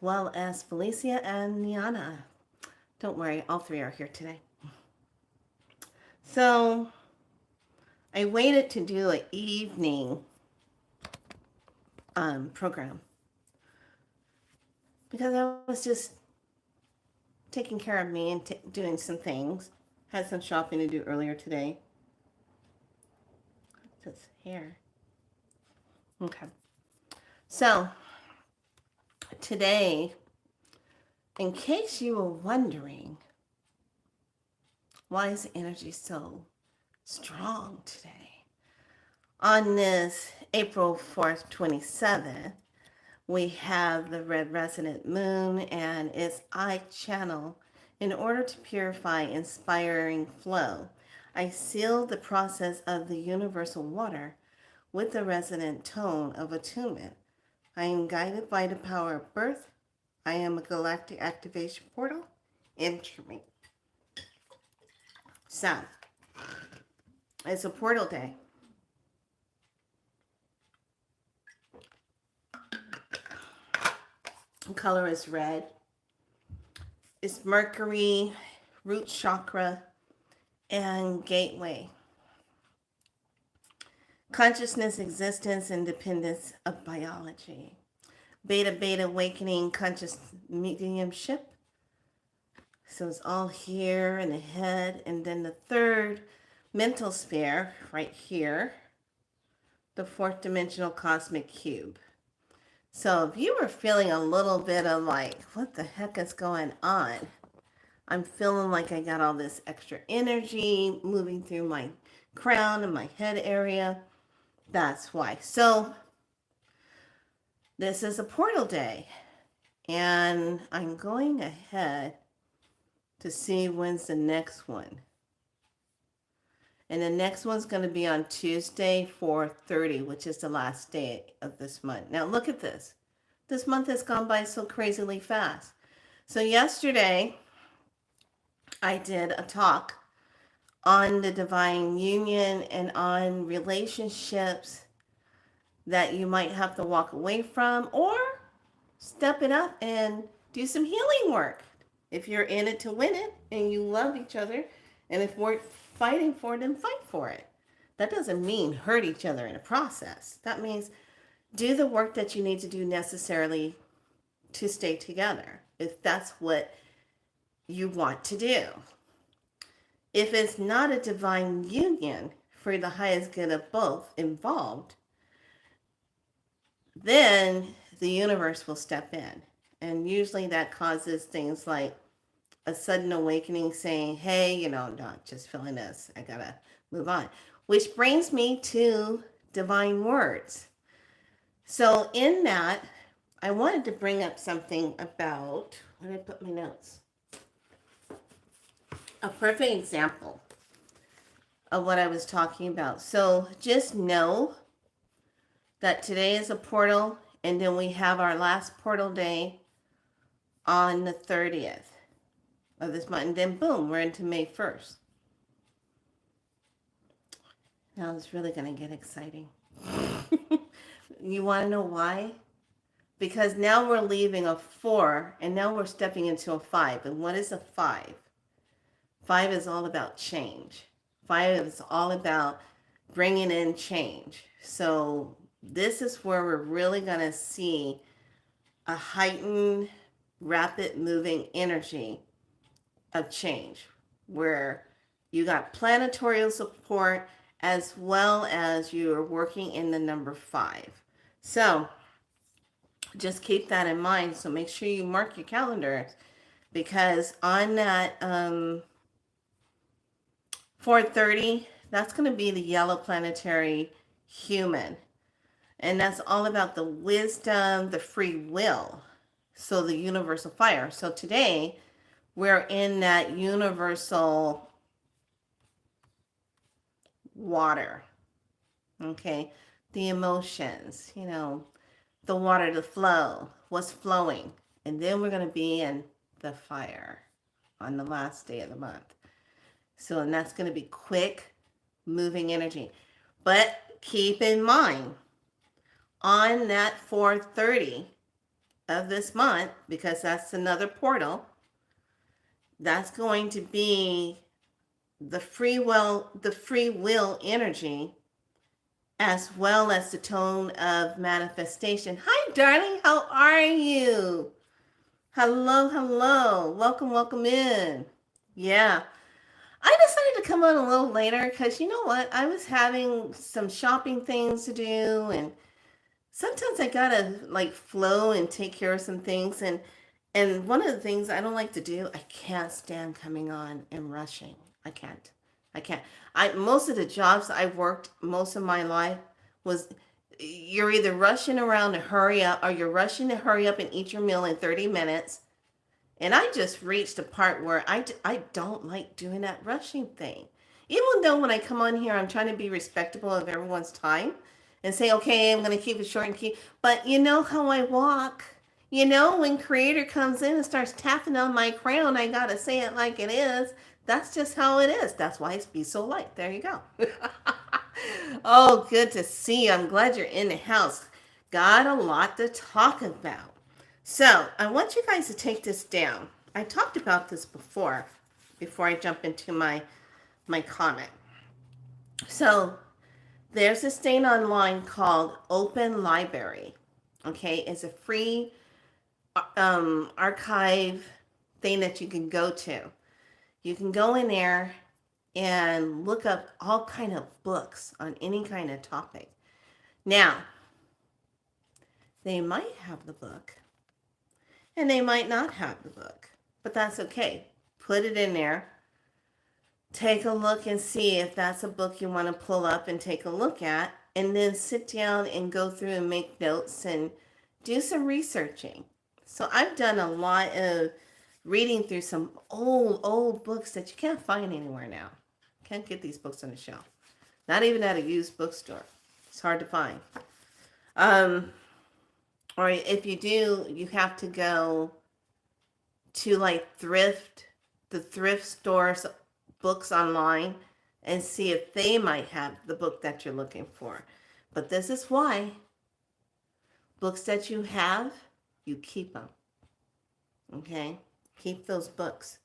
well as Felicia and Niana. Don't worry, all three are here today. So I waited to do an evening program because I was just taking care of me and doing some things. Had some shopping to do earlier today. What's this hair? Okay. So today, in case you were wondering, why is the energy so strong today? On this April 4th, 27th, we have the red resonant moon and its I channel in order to purify inspiring flow. I seal the process of the universal water with the resonant tone of attunement. I am guided by the power of birth. I am a galactic activation portal. Enter me. So, it's a portal day. The color is red. It's Mercury, root chakra, and gateway. Consciousness, existence, independence of biology. Beta awakening conscious mediumship. So it's all here in the head. And then the third mental sphere right here. The fourth dimensional cosmic cube. So if you were feeling a little bit of like, what the heck is going on? I'm feeling like I got all this extra energy moving through my crown and my head area. That's why. So this is a portal day. And I'm going ahead to see when's the next one. And the next one's going to be on Tuesday, 4/30, which is the last day of this month. Now look at this. This month has gone by so crazily fast. So yesterday, I did a talk on the divine union and on relationships that you might have to walk away from or step it up and do some healing work. If you're in it to win it and you love each other, and if we're fighting for it, then fight for it. That doesn't mean hurt each other in the process. That means do the work that you need to do necessarily to stay together, if that's what you want to do. If it's not a divine union for the highest good of both involved, then the universe will step in. And usually that causes things like a sudden awakening saying, hey, not just feeling this. I gotta move on. Which brings me to divine words. So in that, I wanted to bring up something about, where did I put my notes? A perfect example of what I was talking about. So just know that today is a portal, and then we have our last portal day on the 30th of this month. And then boom, we're into May 1st. Now it's really going to get exciting. You want to know why? Because now we're leaving a 4 and now we're stepping into a 5. And what is a 5? 5 is all about change. 5 is all about bringing in change. So this is where we're really going to see a heightened, rapid moving energy of change, where you got planetary support as well as you are working in the number 5. So just keep that in mind. So make sure you mark your calendars, because on that 4:30, that's going to be the yellow planetary human. And that's all about the wisdom, the free will. So the universal fire. So today, we're in that universal water. Okay? The emotions, the water, the flow, what's flowing. And then we're going to be in the fire on the last day of the month. So, and that's going to be quick, moving energy. But keep in mind, on that 4:30 of this month, because that's another portal, that's going to be the free will energy, as well as the tone of manifestation. Hi, darling. How are you? Hello, hello. Welcome, welcome in. Yeah. I decided to come on a little later because you know what? I was having some shopping things to do, and sometimes I gotta like flow and take care of some things. And one of the things I don't like to do, I can't stand coming on and rushing. I can't. I can't. I most of the jobs I worked most of my life was you're either rushing around to hurry up or you're rushing to hurry up and eat your meal in 30 minutes. And I just reached a part where I don't like doing that rushing thing. Even though when I come on here, I'm trying to be respectable of everyone's time and say, okay, I'm going to keep it short and keep. But you know how I walk. You know, when Creator comes in and starts tapping on my crown, I got to say it like it is. That's just how it is. That's why it's Be So Light. There you go. Oh, good to see you. I'm glad you're in the house. Got a lot to talk about. So I want you guys to take this down. I talked about this before I jump into my comment. So there's this thing online called Open Library. Okay, it's a free archive thing that you can go to. You can go in there and look up all kind of books on any kind of topic. Now, they might have the book and they might not have the book, but that's okay. Put it in there. Take a look and see if that's a book you want to pull up and take a look at, and then sit down and go through and make notes and do some researching. So I've done a lot of reading through some old books that you can't find anywhere now. Can't get these books on the shelf. Not even at a used bookstore. It's hard to find. Or if you do, you have to go to like the thrift stores books online and see if they might have the book that you're looking for. But this is why books that you have, you keep them. Okay? Keep those books.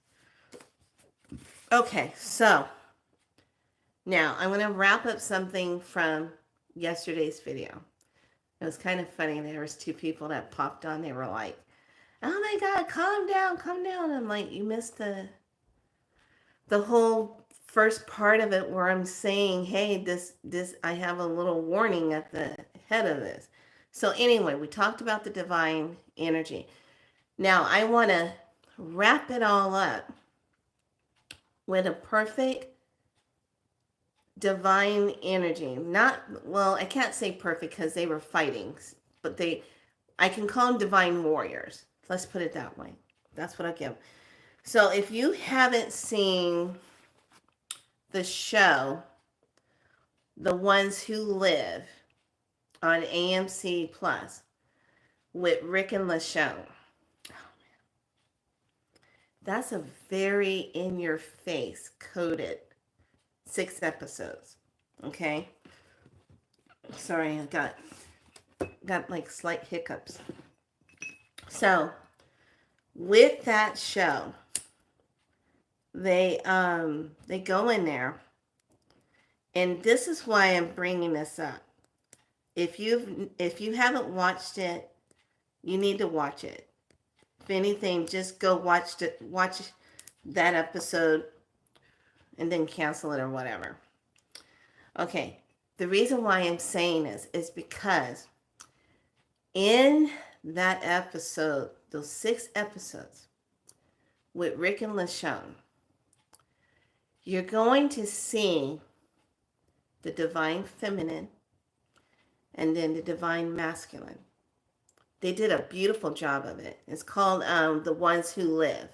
Okay, so now I'm going to wrap up something from yesterday's video. It was kind of funny. There was two people that popped on. They were like, oh my God, calm down, calm down. I'm like, you missed the whole first part of it where I'm saying, hey, this I have a little warning at the head of this. So anyway, we talked about the divine energy. Now I want to wrap it all up with a perfect divine energy. I can't say perfect because they were fighting, but I can call them divine warriors. Let's put it that way. That's what I give. So if you haven't seen the show, The Ones Who Live on AMC Plus with Rick and LaShawn, that's a very in-your-face coded 6 episodes. Okay? Sorry, I got like slight hiccups. So, with that show, they go in there, and this is why I'm bringing this up. If you haven't watched it, you need to watch it. If anything, just go watch that episode and then cancel it or whatever. Okay, the reason why I'm saying this is because in that episode, those 6 episodes with Rick and LaShawn, you're going to see the divine feminine and then the divine masculine. They did a beautiful job of it. It's called The Ones Who Live.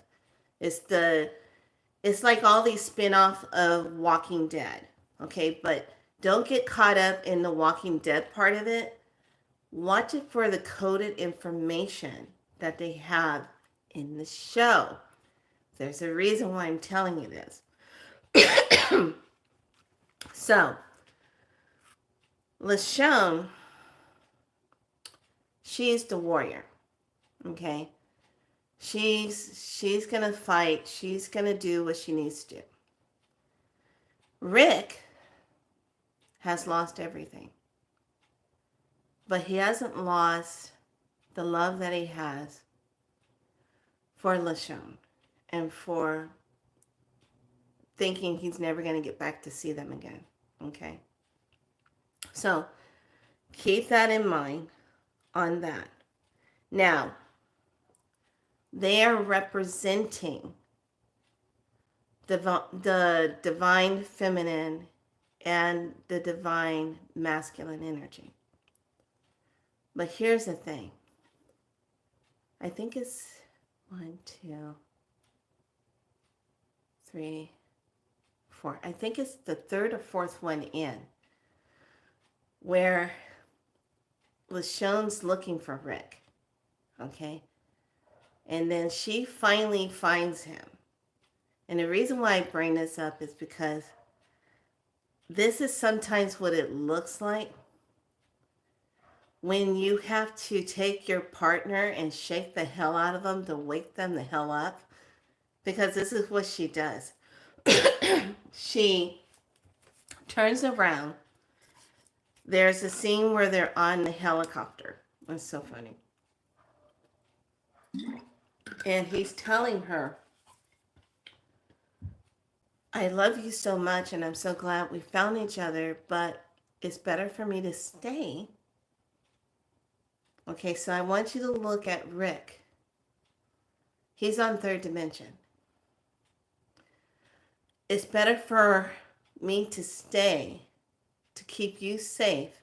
It's like all these spin-off of Walking Dead. Okay, but don't get caught up in the Walking Dead part of it. Watch it for the coded information that they have in the show. There's a reason why I'm telling you this. So, LaShawn, she's the warrior. Okay. She's gonna fight. She's gonna do what she needs to do. Rick has lost everything. But he hasn't lost the love that he has for LaShawn and for thinking he's never going to get back to see them again. Okay? So keep that in mind on that. Now, they are representing the divine feminine and the divine masculine energy. But here's the thing. I think it's 1, 2, 3, 4. I think it's the third or fourth one in where LaShawn's looking for Rick. Okay? And then she finally finds him. And the reason why I bring this up is because this is sometimes what it looks like when you have to take your partner and shake the hell out of them to wake them the hell up. Because this is what she does. She turns around. There's a scene where they're on the helicopter. It's so funny. And he's telling her, I love you so much and I'm so glad we found each other, but it's better for me to stay. Okay, so I want you to look at Rick. He's on third dimension. It's better for me to stay to keep you safe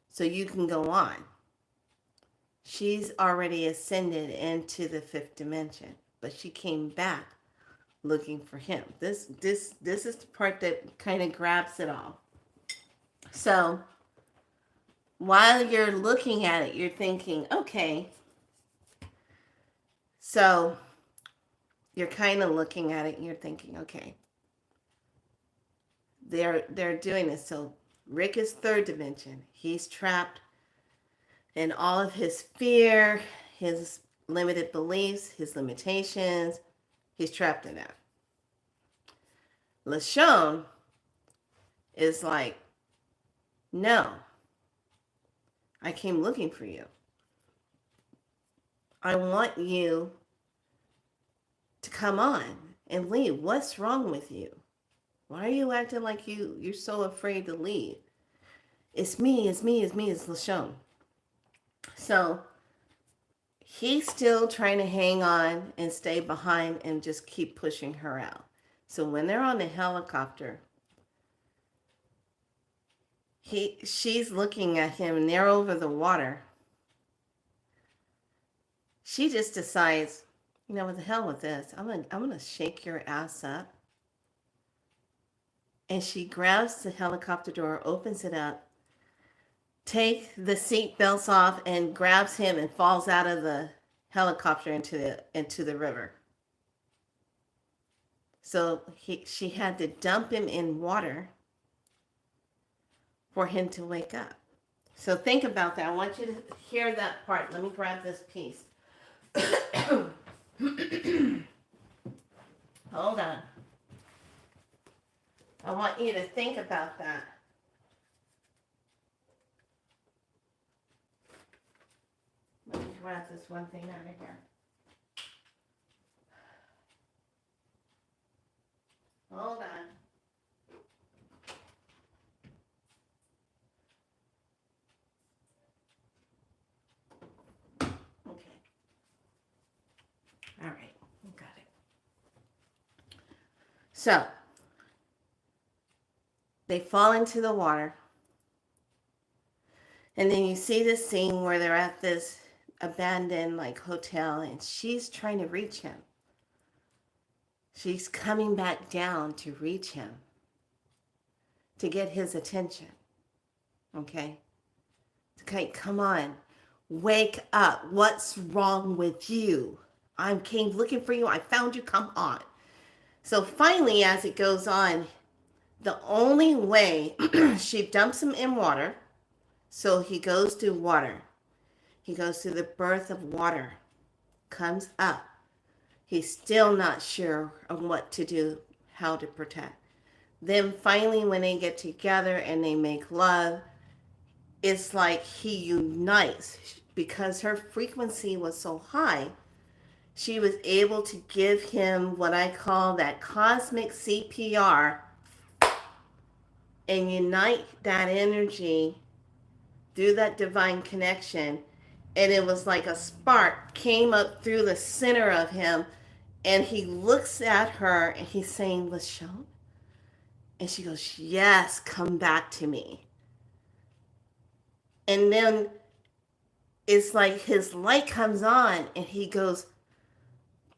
so you can go on. She's already ascended into the fifth dimension, but she came back looking for him. This is the part that kind of grabs it all. So while you're looking at it, you're thinking, okay, so you're kind of looking at it and you're thinking, okay, they're doing this. So Rick is third dimension. He's trapped in all of his fear, his limited beliefs, his limitations. He's trapped in that. LaShawn is like, no, I came looking for you. I want you to come on and leave. What's wrong with you? Why are you acting like you're so afraid to leave? It's me, it's LaShawn. So he's still trying to hang on and stay behind and just keep pushing her out. So when they're on the helicopter, she's looking at him and they're over the water. She just decides, what the hell with this? I'm gonna shake your ass up. And she grabs the helicopter door, opens it up, takes the seat belts off, and grabs him and falls out of the helicopter into the river. So she had to dump him in water for him to wake up. So think about that. I want you to hear that part. Let me grab this piece. Hold on. I want you to think about that. Let me grab this one thing out of here. Hold on. Okay. All right. Got it. So, they fall into the water. And then you see this scene where they're at this abandoned hotel and she's trying to reach him. She's coming back down to reach him, to get his attention. Okay? Okay, come on. Wake up. What's wrong with you? I came looking for you. I found you. Come on. So finally, as it goes on, the only way, she dumps him in water. So he goes to water. He goes to the birth of water. comes up. He's still not sure on what to do, how to protect. Then finally, when they get together and they make love, it's like he unites because her frequency was so high. She was able to give him what I call that cosmic CPR and unite that energy through that divine connection. And it was like a spark came up through the center of him. And he looks at her and he's saying, LaShawn? And she goes, yes, come back to me. And then it's like his light comes on and he goes,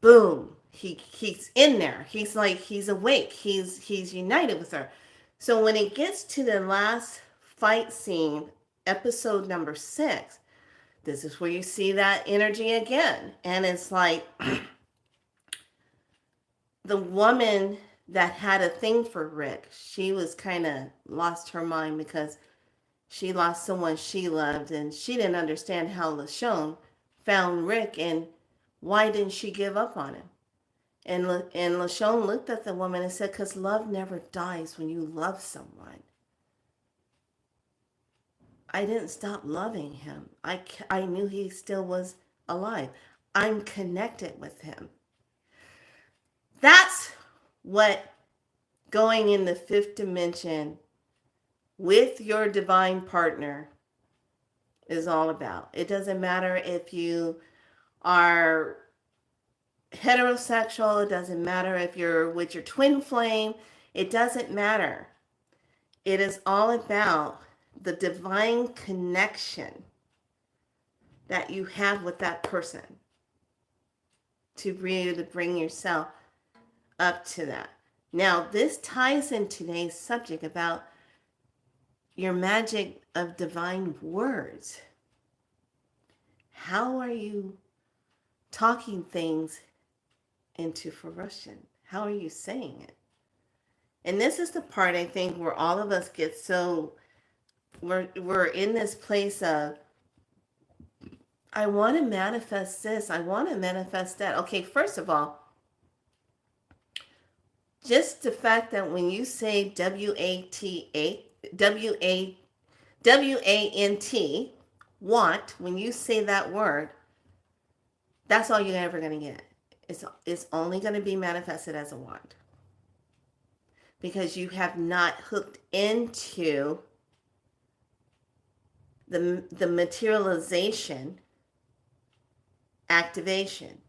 boom. He's in there. He's like, he's awake. He's united with her. So when it gets to the last fight scene, episode number 6, this is where you see that energy again. And it's like the woman that had a thing for Rick, she was kind of lost her mind because she lost someone she loved and she didn't understand how LaShawn found Rick and why didn't she give up on him. And LaShawn looked at the woman and said, because love never dies when you love someone. I didn't stop loving him. I knew he still was alive. I'm connected with him. That's what going in the 5th dimension with your divine partner is all about. It doesn't matter if you are heterosexual. It doesn't matter if you're with your twin flame. It doesn't matter. It is all about the divine connection that you have with that person to be able to bring yourself up to that. Now, this ties in today's subject about your magic of divine words. How are you talking things into fruition? How are you saying it? And this is the part I think where all of us get so, we're in this place of, I want to manifest this. I want to manifest that. Okay, first of all, just the fact that when you say W-A-N-T, want, when you say that word, that's all you're ever going to get. It's only going to be manifested as a want. Because you have not hooked into the materialization, activation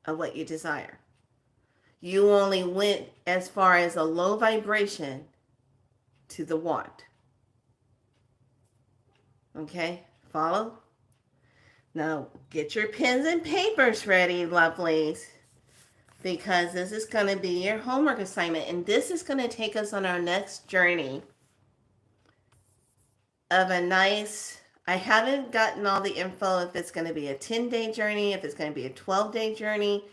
of what you desire. You only went as far as a low vibration to the want. Okay, follow? Now, get your pens and papers ready, lovelies, because this is going to be your homework assignment, and this is going to take us on our next journey of a nice, I haven't gotten all the info if it's going to be a 10-day journey, if it's going to be a 12-day journey,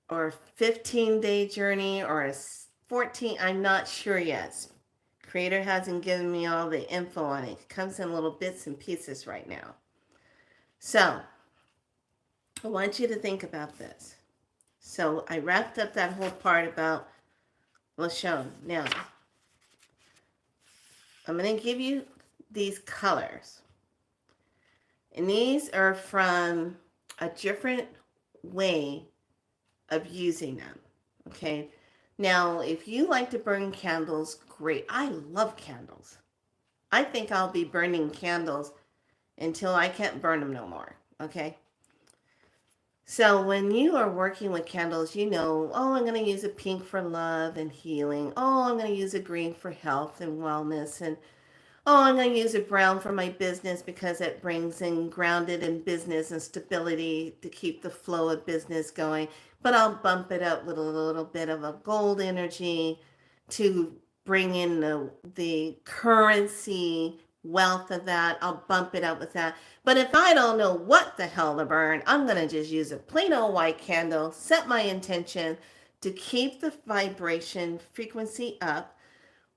or a 15-day journey, or a 14, I'm not sure yet. Creator hasn't given me all the info on it. It comes in little bits and pieces right now. So, I want you to think about this. So, I wrapped up that whole part about LaShawn. Now, I'm going to give you these colors. And these are from a different way of using them. Okay? Now, if you like to burn candles, great. I love candles. I think I'll be burning candles until I can't burn them no more. Okay? So when you are working with candles, you know, oh, I'm going to use a pink for love and healing. Oh, I'm going to use a green for health and wellness. And oh, I'm going to use a brown for my business because it brings in grounded in business and stability to keep the flow of business going. But I'll bump it up with a little bit of a gold energy to bring in the currency wealth of that. I'll bump it up with that. But if I don't know what the hell to burn, I'm going to just use a plain old white candle, set my intention to keep the vibration frequency up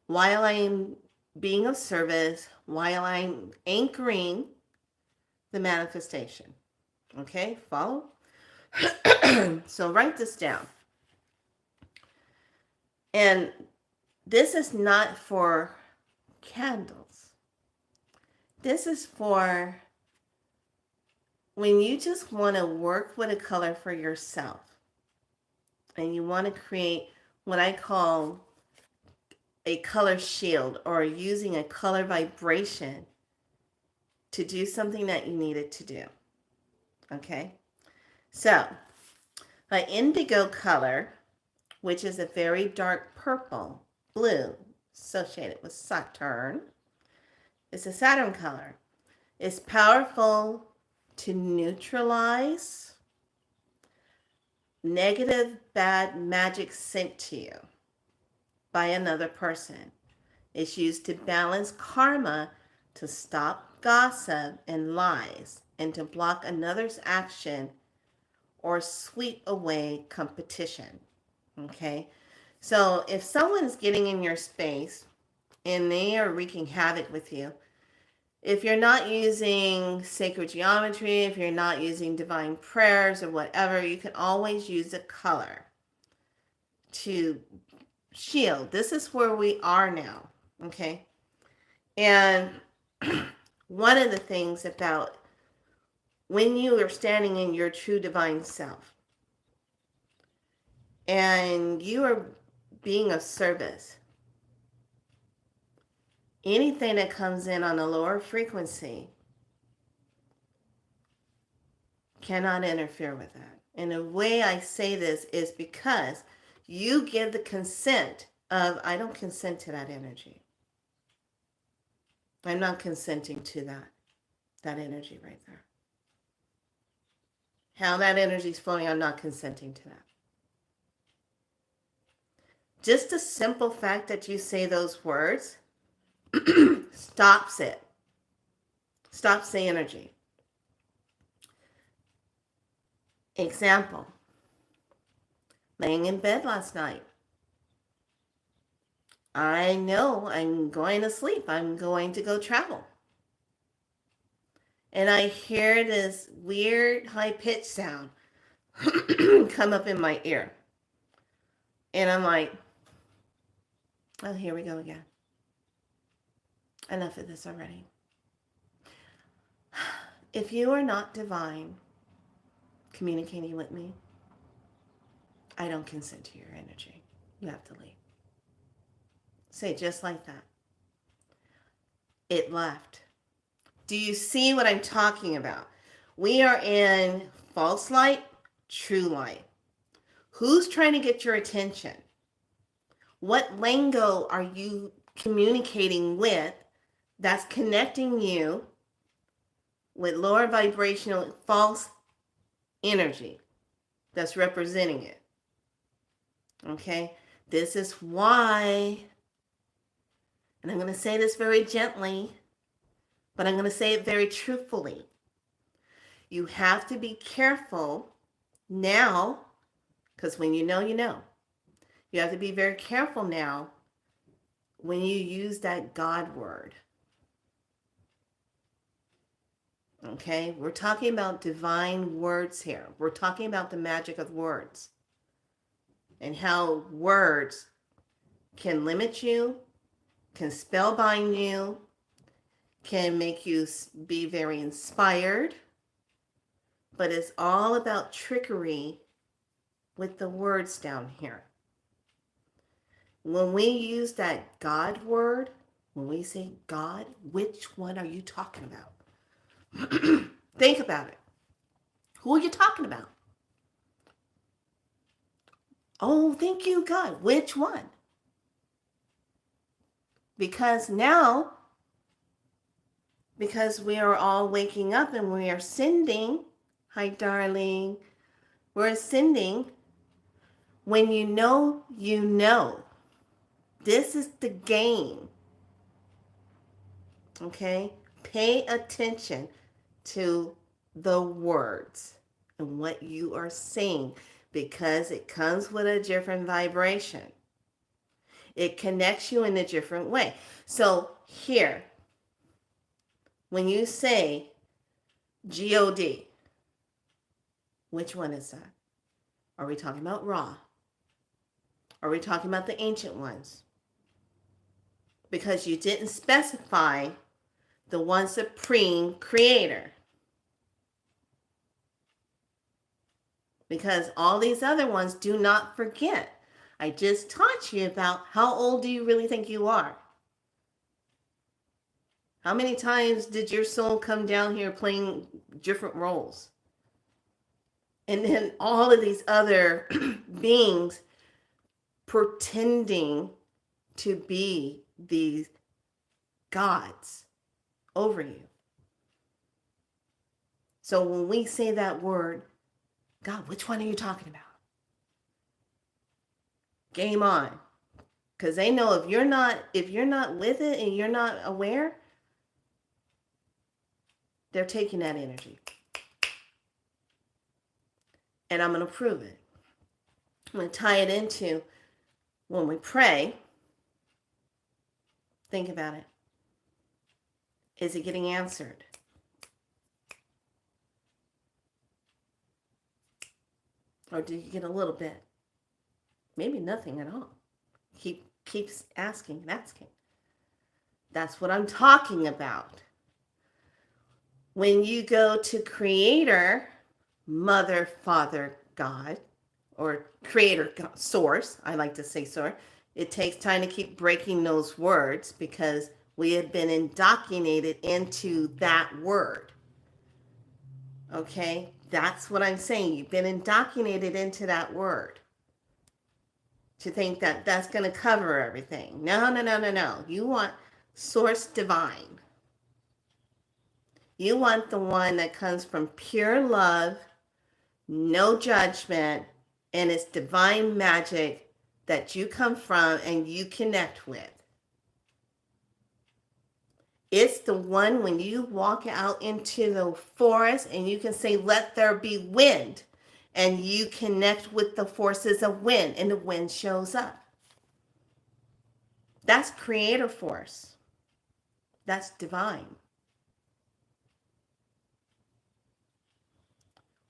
while I'm being of service, while I'm anchoring the manifestation. Okay, follow? So write this down. And this is not for candles. This is for when you just want to work with a color for yourself and you want to create what I call a color shield, or using a color vibration to do something that you needed to do. Okay? So, an indigo color, which is a very dark purple, blue, associated with Saturn, it's a Saturn color. It's powerful to neutralize negative, bad magic sent to you by another person. It's used to balance karma, to stop gossip and lies, and to block another's action or sweep away competition. Okay? So if someone's getting in your space and they are wreaking havoc with you, if you're not using sacred geometry, if you're not using divine prayers or whatever, you can always use a color to shield. This is where we are now, okay? And one of the things about when you are standing in your true divine self and you are being of service, anything that comes in on a lower frequency cannot interfere with that. And the way I say this is because you give the consent of, I don't consent to that energy. I'm not consenting to that energy right there. How that energy is flowing, I'm not consenting to that. Just the simple fact that you say those words stops it. Stops the energy. Example. Laying in bed last night. I know I'm going to sleep. I'm going to go travel. And I hear this weird high-pitched sound come up in my ear. And I'm like, oh, here we go again. Enough of this already. If you are not divine communicating with me, I don't consent to your energy. You have to leave. Say it just like that. It left. Do you see what I'm talking about? We are in false light, true light. Who's trying to get your attention? What lingo are you communicating with that's connecting you with lower vibrational false energy that's representing it? Okay? This is why, and I'm going to say this very gently, but I'm going to say it very truthfully. You have to be careful now, because when you know, you know. You have to be very careful now when you use that God word. Okay? We're talking about divine words here. We're talking about the magic of words and how words can limit you, can spellbind you, can make you be very inspired, but it's all about trickery with the words down here. When we use that God word, when we say God, which one are you talking about? Think about it. Who are you talking about? Oh, thank you, God. Which one? Because now, because we are all waking up and we are ascending, hi darling, we're ascending. When you know, you know. This is the game. Okay? Pay attention to the words and what you are saying, because it comes with a different vibration. It connects you in a different way. So here, when you say God, Which one is that? Are we talking about Ra? Are we talking about the ancient ones? Because you didn't specify the one supreme creator. Because all these other ones, do not forget. I just taught you about how old do you really think you are? How many times did your soul come down here playing different roles? And then all of these other beings pretending to be these gods over you. So when we say that word, God, which one are you talking about? Game on. Because they know if you're not with it and you're not aware, they're taking that energy. And I'm going to prove it. I'm going to tie it into when we pray. Think about it. Is it getting answered? Or do you get a little bit? Maybe nothing at all. Keeps asking and asking. That's what I'm talking about. When you go to Creator, Mother, Father, God, or Creator, God, Source, I like to say Source, it takes time to keep breaking those words because we have been indoctrinated into that word. Okay? That's what I'm saying. You've been indoctrinated into that word to think that that's going to cover everything. No. You want Source Divine. You want the one that comes from pure love, no judgment, and it's divine magic that you come from and you connect with. It's the one when you walk out into the forest and you can say, let there be wind. And you connect with the forces of wind and the wind shows up. That's creator force. That's divine.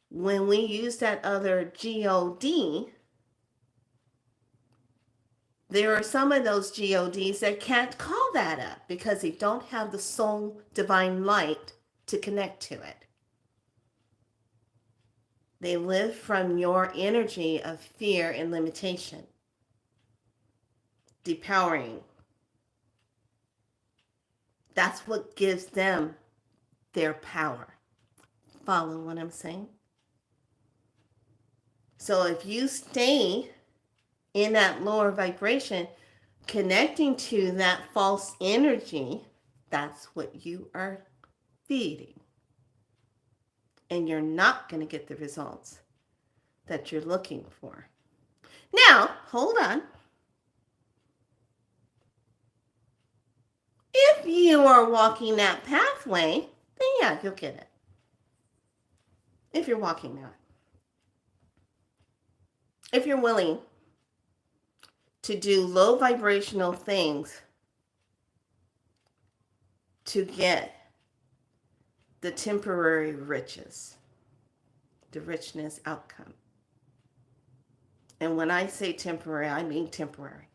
When we use that other God, there are some of those GODs that can't call that up because they don't have the soul divine light to connect to it. They live from your energy of fear and limitation, depowering. That's what gives them their power. Follow what I'm saying? So if you stay in that lower vibration, connecting to that false energy, that's what you are feeding. And you're not going to get the results that you're looking for. Now, hold on. If you are walking that pathway, then yeah, you'll get it. If you're walking that. If you're willing to do low vibrational things to get the temporary riches, the richness outcome. And when I say temporary, I mean temporary.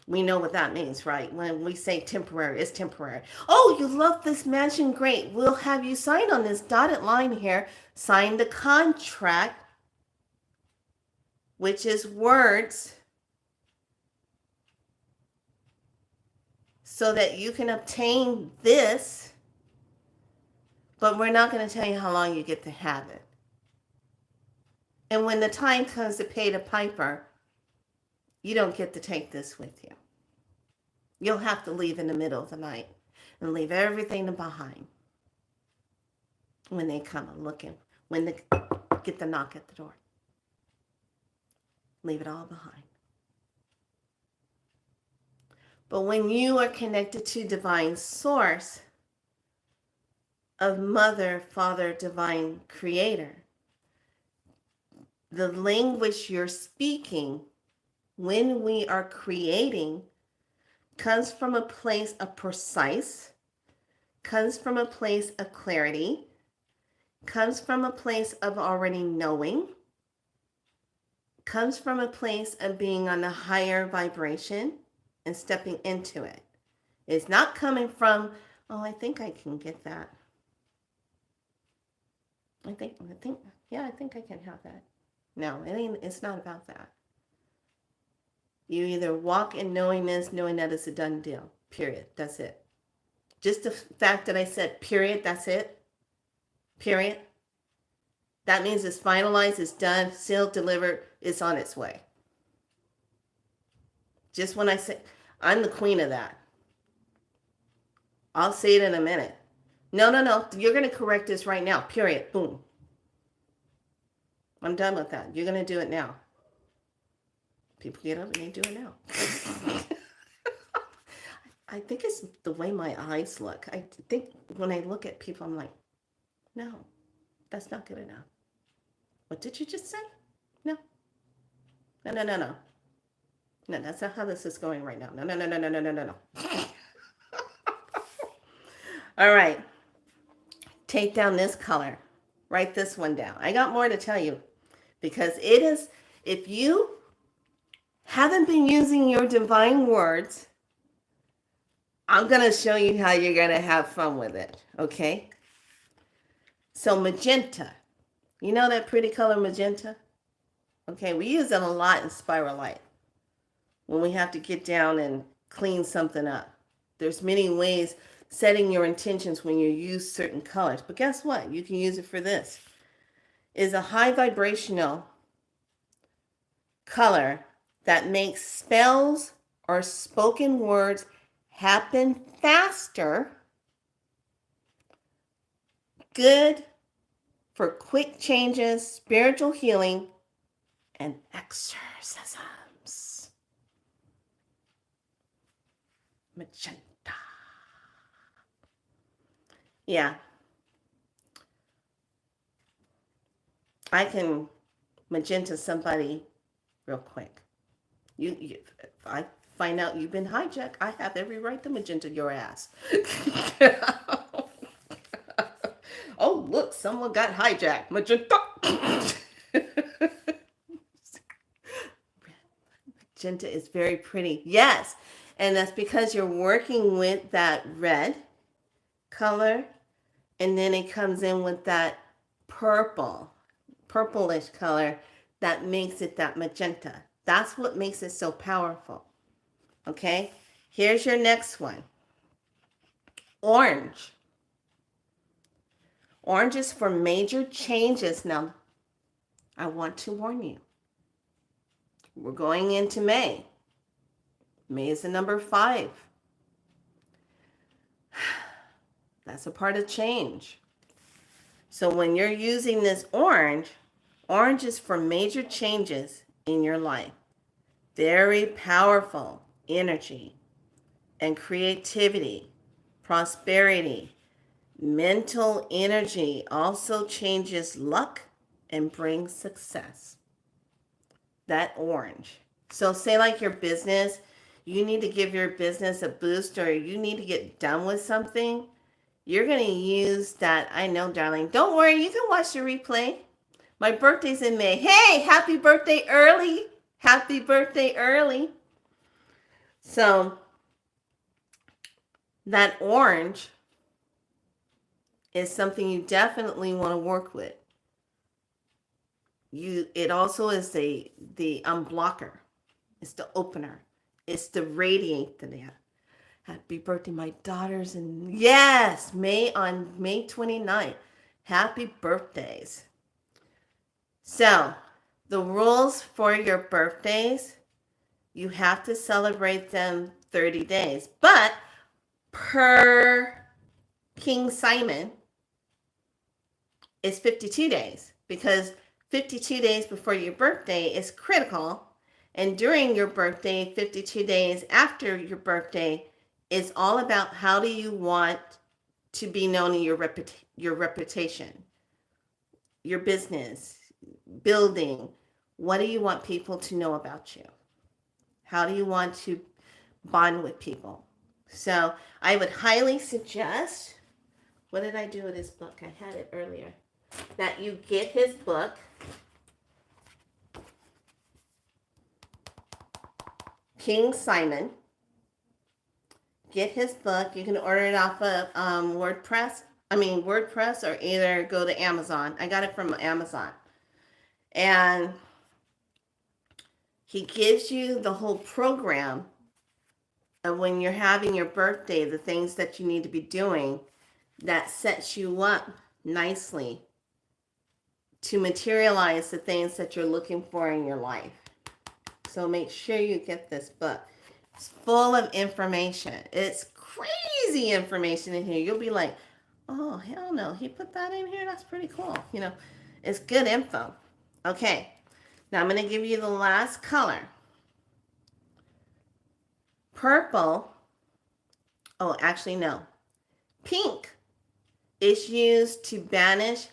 We know what that means, right? When we say temporary, it's temporary. Oh, you love this mansion? Great. We'll have you sign on this dotted line here. Sign the contract, which is words, so that you can obtain this. But we're not going to tell you how long you get to have it. And when the time comes to pay the piper, you don't get to take this with you. You'll have to leave in the middle of the night and leave everything behind when they come looking, when they get the knock at the door. Leave it all behind. But when you are connected to divine source, of Mother, Father, Divine Creator, the language you're speaking when we are creating comes from a place of precise, comes from a place of clarity, comes from a place of already knowing, comes from a place of being on a higher vibration and stepping into it. It's not coming from, oh, I think I can get that. I think, I think I can have that. No, it's not about that. You either walk in knowingness, knowing that it's a done deal. Period. That's it. Just the fact that I said period, that's it. Period. That means it's finalized, it's done, sealed, delivered, it's on its way. Just when I say, I'm the queen of that. I'll say it in a minute. No. You're going to correct this right now. Period. Boom. I'm done with that. You're going to do it now. People get up and they do it now. I think it's the way my eyes look. I think when I look at people, I'm like, no, that's not good enough. What did you just say? No. No, that's not how this is going right now. No. All right. Take down this color. Write this one down. I got more to tell you because it is, if you haven't been using your divine words, I'm going to show you how you're going to have fun with it. Okay? So magenta. You know that pretty color magenta? Okay, we use it a lot in spiral light when we have to get down and clean something up. There's many ways setting your intentions when you use certain colors. But guess what? You can use it for this. It's a high vibrational color that makes spells or spoken words happen faster. Good for quick changes, spiritual healing, and exorcisms. Magenta. Yeah. I can magenta somebody real quick. If I find out you've been hijacked, I have every right to magenta your ass. Oh, look, someone got hijacked. Magenta. Magenta is very pretty. Yes. And that's because you're working with that red color. And then it comes in with that purplish color that makes it that magenta. That's what makes it so powerful. Okay? Here's your next one. Orange. Orange is for major changes. Now, I want to warn you. We're going into May. May is the number 5. That's a part of change. So when you're using this orange is for major changes in your life. Very powerful energy and creativity, prosperity. Mental energy also changes luck and brings success. That orange. So say like your business, you need to give your business a boost or you need to get done with something. You're going to use that. I know, darling. Don't worry. You can watch the replay. My birthday's in May. Hey, happy birthday early. Happy birthday early. So that orange is something you definitely want to work with. It also is the unblocker. It's the opener. It's the radiator. Happy birthday, my daughters. And yes, May 29th. Happy birthdays. So the rules for your birthdays, you have to celebrate them 30 days. But per King Simon, it's 52 days because 52 days before your birthday is critical. And during your birthday, 52 days after your birthday, is all about how do you want to be known in your reputation, your business, building. What do you want people to know about you? How do you want to bond with people? So I would highly suggest, what did I do with this book? I had it earlier. that you get his book. King Simon. Get his book. You can order it off of WordPress, or either go to Amazon. I got it from Amazon. And he gives you the whole program of when you're having your birthday, the things that you need to be doing that sets you up nicely to materialize the things that you're looking for in your life. So make sure you get this book. It's full of information. It's crazy information in here. You'll be like, oh, hell no, he put that in here? That's pretty cool. You know, it's good info. Okay, now I'm going to give you the last color. Purple. Oh, actually, no. Pink is used to banish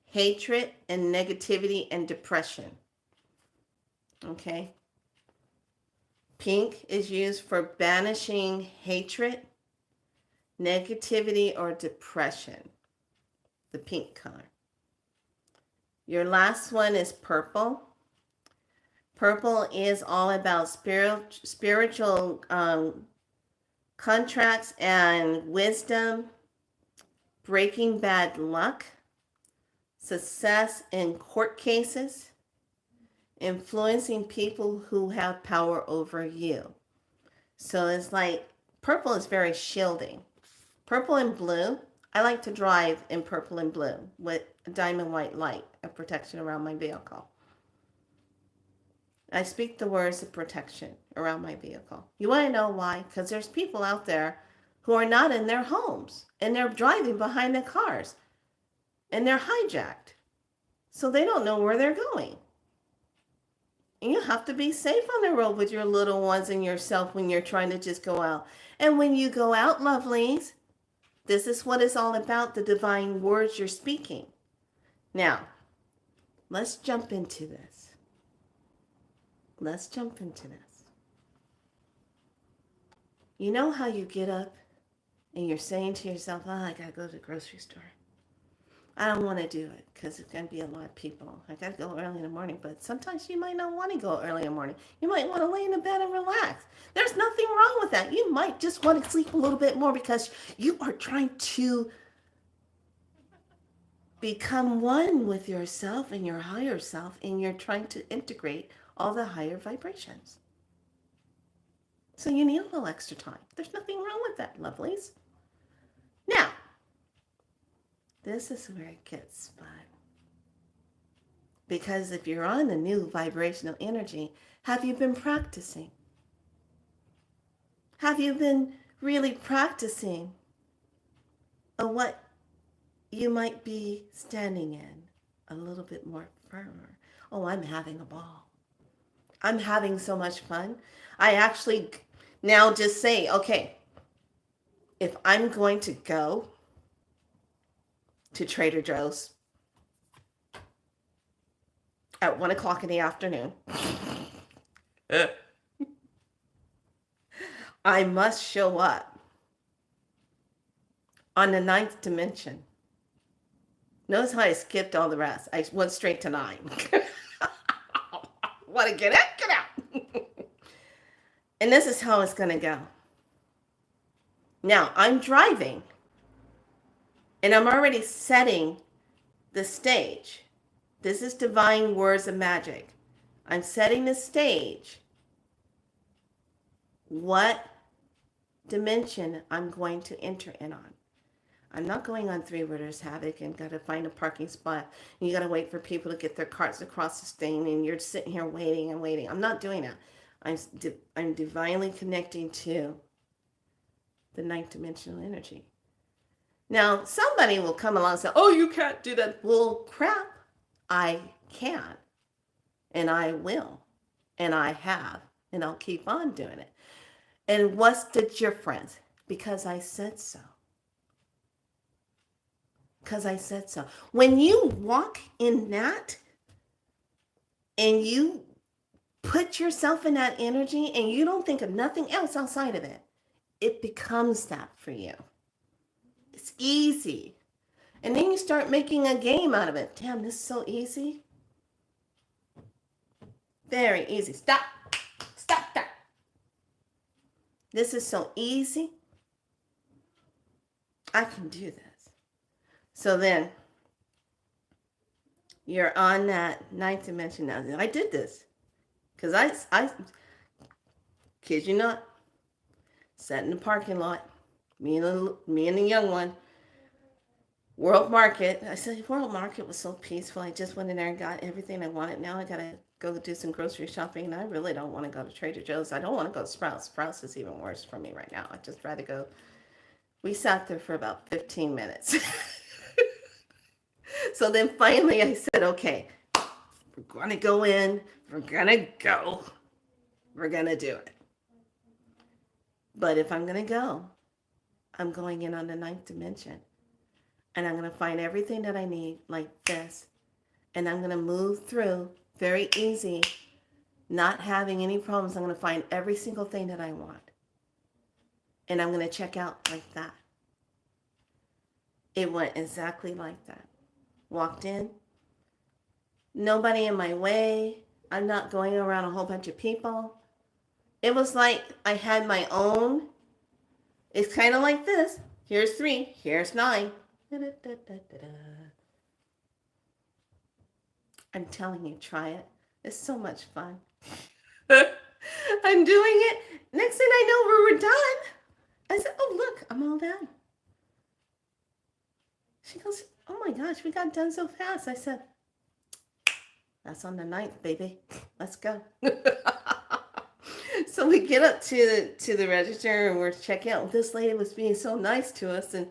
hatred and negativity and depression. Okay. Pink is used for banishing hatred, negativity, or depression. The pink color. Your last one is purple. Purple is all about spiritual contracts and wisdom, breaking bad luck, success in court cases, influencing people who have power over you. So it's like purple is very shielding. Purple and blue, I like to drive in purple and blue with a diamond white light of protection around my vehicle. I speak the words of protection around my vehicle. You want to know why? Because there's people out there who are not in their homes and they're driving behind the cars and they're hijacked. So they don't know where they're going. And you have to be safe on the road with your little ones and yourself when you're trying to just go out. And when you go out, lovelies, this is what it's all about, the divine words you're speaking. Now, let's jump into this. Let's jump into this. You know how you get up and you're saying to yourself, oh, I got to go to the grocery store. I don't want to do it because it's going to be a lot of people. I got to go early in the morning, but sometimes you might not want to go early in the morning. You might want to lay in the bed and relax. There's nothing wrong with that. You might just want to sleep a little bit more because you are trying to become one with yourself and your higher self, and you're trying to integrate all the higher vibrations. So you need a little extra time. There's nothing wrong with that, lovelies. Now, this is where it gets fun. Because if you're on a new vibrational energy, have you been practicing? Have you been really practicing on what you might be standing in a little bit more firmer? Oh, I'm having a ball. I'm having so much fun. I actually now just say, okay, if I'm going to go to Trader Joe's at 1 o'clock in the afternoon, I must show up on the 9th dimension. Notice how I skipped all the rest. I went straight to 9. Want to get out? Get out. And this is how it's going to go. Now, I'm driving, and I'm already setting the stage. This is Divine Words of Magic. I'm setting the stage. What dimension I'm going to enter in on. I'm not going on 3 where there's havoc and got to find a parking spot. And you got to wait for people to get their carts across the thing, and you're sitting here waiting and waiting. I'm not doing that. I'm divinely connecting to the 9th dimensional energy. Now, somebody will come along and say, oh, you can't do that. Well, crap. I can, and I will, and I have, and I'll keep on doing it. And what's the difference? Because I said so. Because I said so. When you walk in that and you put yourself in that energy and you don't think of nothing else outside of it, it becomes that for you. It's easy. And then you start making a game out of it. Damn, this is so easy. Very easy. Stop. Stop that. This is so easy. I can do this. So then you're on that ninth dimension now. I did this because I kid you not, sat in the parking lot, me and the young one, World Market. I said, World Market was so peaceful. I just went in there and got everything I wanted. Now I got to go do some grocery shopping. And I really don't want to go to Trader Joe's. I don't want to go to Sprouts. Sprouts is even worse for me right now. I'd just rather go. We sat there for about 15 minutes. So then finally I said, okay, we're going to go in. We're going to go. We're going to do it. But if I'm going to go, I'm going in on the ninth dimension. And I'm going to find everything that I need like this. And I'm going to move through very easy, not having any problems. I'm going to find every single thing that I want. And I'm going to check out like that. It went exactly like that. Walked in. Nobody in my way. I'm not going around a whole bunch of people. It was like I had my own. It's kind of like this. Here's 3. Here's 9. I'm telling you, try it. It's so much fun. I'm doing it. Next thing I know, we were done. I said, oh, look, I'm all done. She goes, oh my gosh, we got done so fast. I said, that's on the 9th, baby. Let's go. So we get up to the register and we're checking out. This lady was being so nice to us. And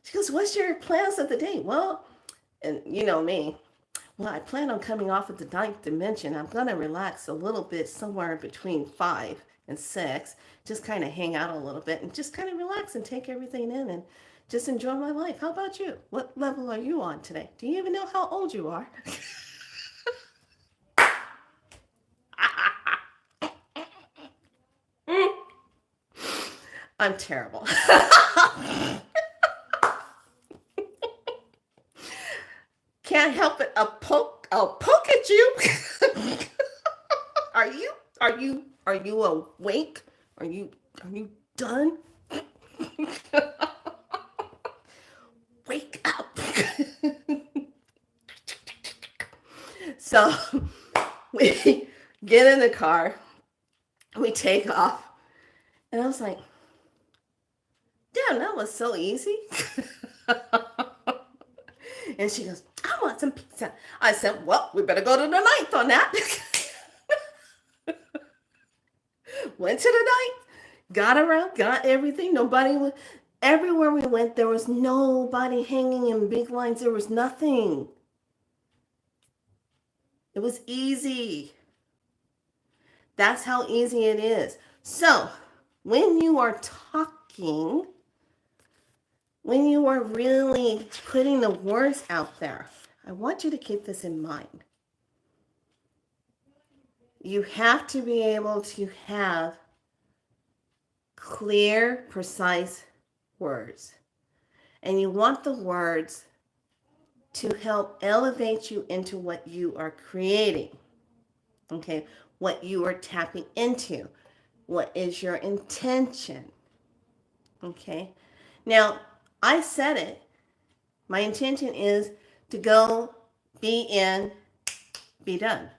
she goes, what's your plans of the day? Well, and you know me. Well, I plan on coming off of the 9th dimension. I'm going to relax a little bit somewhere between 5 and 6. Just kind of hang out a little bit and just kind of relax and take everything in and just enjoy my life. How about you? What level are you on today? Do you even know how old you are? I'm terrible. Can't help it. I'll poke at you. Are you awake? Are you done? Wake up. So we get in the car, we take off, and I was like, damn, that was so easy. And she goes, I want some pizza. I said, well, we better go to the 9th on that. Went to the 9th, got around, got everything. Everywhere we went, there was nobody hanging in big lines. There was nothing. It was easy. That's how easy it is. So when you are talking, when you are really putting the words out there, I want you to keep this in mind. You have to be able to have clear, precise words. And you want the words to help elevate you into what you are creating. Okay? What you are tapping into. What is your intention? Okay? Now, I said it. My intention is to go, be in, be done.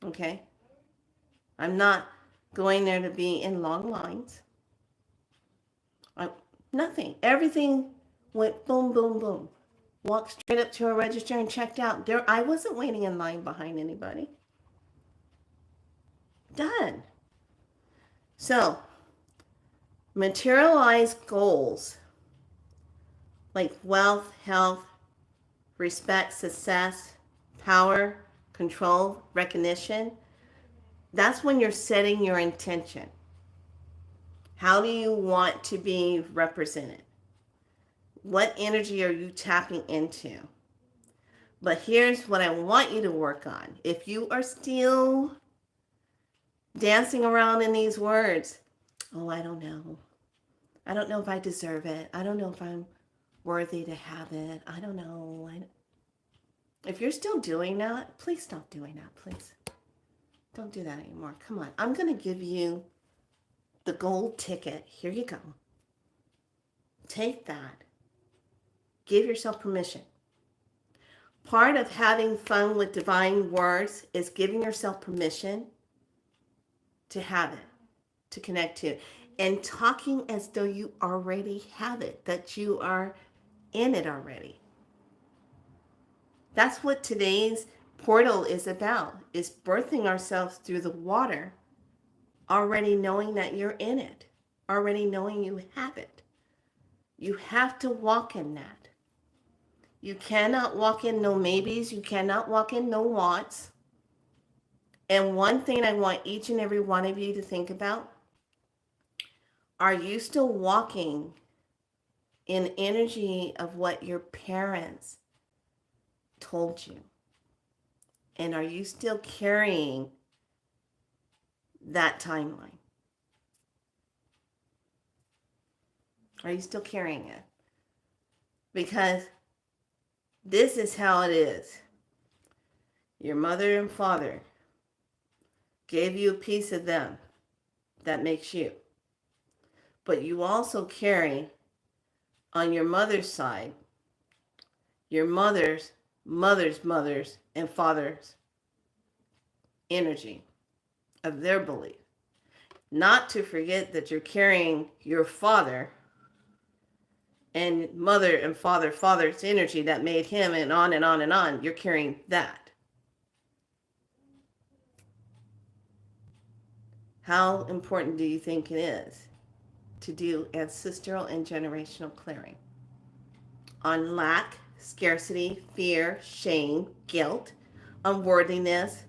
Okay? I'm not going there to be in long lines. Nothing. Everything went boom, boom, boom. Walked straight up to a register and checked out. I wasn't waiting in line behind anybody. Done. So, materialize goals like wealth, health, respect, success, power, control, recognition. That's when you're setting your intention. How do you want to be represented? What energy are you tapping into? But here's what I want you to work on. If you are still dancing around in these words, oh, I don't know. I don't know if I deserve it. I don't know if I'm worthy to have it. I don't know. If you're still doing that, please stop doing that, please. Don't do that anymore. Come on. I'm going to give you the gold ticket. Here you go. Take that. Give yourself permission. Part of having fun with divine words is giving yourself permission to have it, to connect to it, and talking as though you already have it, that you are in it already. That's what today's portal is about, is birthing ourselves through the water, already knowing that you're in it, already knowing you have it. You have to walk in that. You cannot walk in no maybes. You cannot walk in no wants. And one thing I want each and every one of you to think about, are you still walking in energy of what your parents told you? And are you still carrying that timeline? Are you still carrying it? Because this is how it is. Your mother and father gave you a piece of them that makes you. But you also carry on your mother's side, your mother's and father's energy of their belief. Not to forget that you're carrying your father and mother and father's energy that made him, and on and on and on. You're carrying that. How important do you think it is to do ancestral and generational clearing on lack, scarcity, fear, shame, guilt, unworthiness,